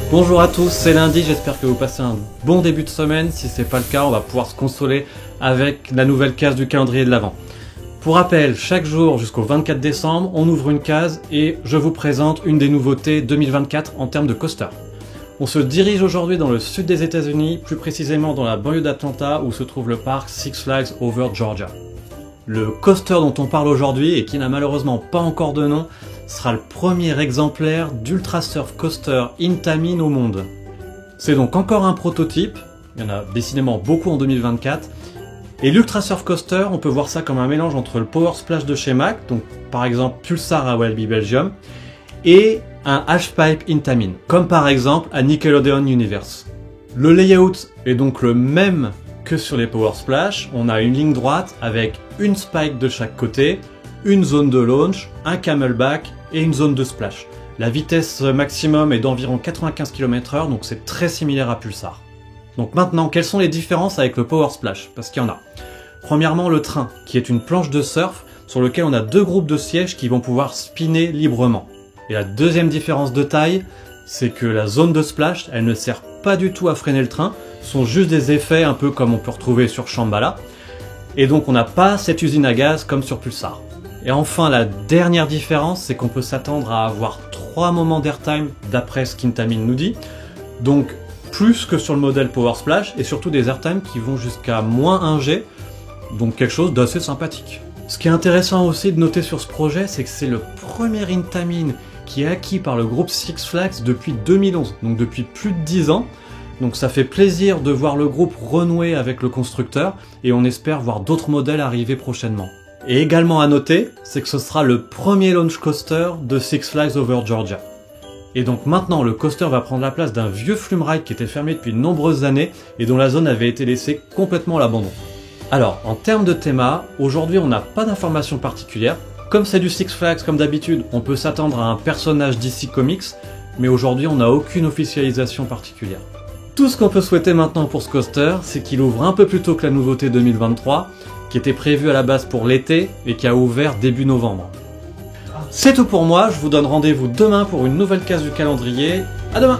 Bonjour à tous, c'est lundi, j'espère que vous passez un bon début de semaine. Si c'est pas le cas, on va pouvoir se consoler avec la nouvelle case du calendrier de l'Avent. Pour rappel, chaque jour jusqu'au 24 décembre, on ouvre une case et je vous présente une des nouveautés 2024 en termes de coaster. On se dirige aujourd'hui dans le sud des États-Unis, plus précisément dans la banlieue d'Atlanta où se trouve le parc Six Flags Over Georgia. Le coaster dont on parle aujourd'hui et qui n'a malheureusement pas encore de nom sera le premier exemplaire d'Ultra Surf Coaster Intamin au monde. C'est donc encore un prototype, il y en a décidément beaucoup en 2024, et l'Ultra Surf Coaster, on peut voir ça comme un mélange entre le Power Splash de chez Mack, donc par exemple Pulsar à Walibi Belgium, et un Halfpipe Intamin, comme par exemple à Nickelodeon Universe. Le layout est donc le même que sur les Power Splash, on a une ligne droite avec une spike de chaque côté, une zone de launch, un camelback et une zone de splash. La vitesse maximum est d'environ 95 km/h, donc c'est très similaire à Pulsar. Donc maintenant, quelles sont les différences avec le Power Splash? Parce qu'il y en a. Premièrement, le train, qui est une planche de surf sur lequel on a deux groupes de sièges qui vont pouvoir spinner librement. Et la deuxième différence de taille, c'est que la zone de splash, elle ne sert pas du tout à freiner le train, ce sont juste des effets un peu comme on peut retrouver sur Shambhala. Et donc on n'a pas cette usine à gaz comme sur Pulsar. Et enfin, la dernière différence, c'est qu'on peut s'attendre à avoir 3 moments d'airtime d'après ce qu'Intamin nous dit. Donc plus que sur le modèle Power Splash, et surtout des airtimes qui vont jusqu'à moins 1 G, donc quelque chose d'assez sympathique. Ce qui est intéressant aussi de noter sur ce projet, c'est que c'est le premier Intamin qui est acquis par le groupe Six Flags depuis 2011, donc depuis plus de 10 ans. Donc ça fait plaisir de voir le groupe renouer avec le constructeur, et on espère voir d'autres modèles arriver prochainement. Et également à noter, c'est que ce sera le premier launch coaster de Six Flags Over Georgia. Et donc maintenant, le coaster va prendre la place d'un vieux flume ride qui était fermé depuis de nombreuses années et dont la zone avait été laissée complètement à l'abandon. Alors, en termes de théma, aujourd'hui on n'a pas d'informations particulières. Comme c'est du Six Flags comme d'habitude, on peut s'attendre à un personnage DC Comics, mais aujourd'hui on n'a aucune officialisation particulière. Tout ce qu'on peut souhaiter maintenant pour ce coaster, c'est qu'il ouvre un peu plus tôt que la nouveauté 2023, qui était prévu à la base pour l'été et qui a ouvert début novembre. C'est tout pour moi, je vous donne rendez-vous demain pour une nouvelle case du calendrier. À demain!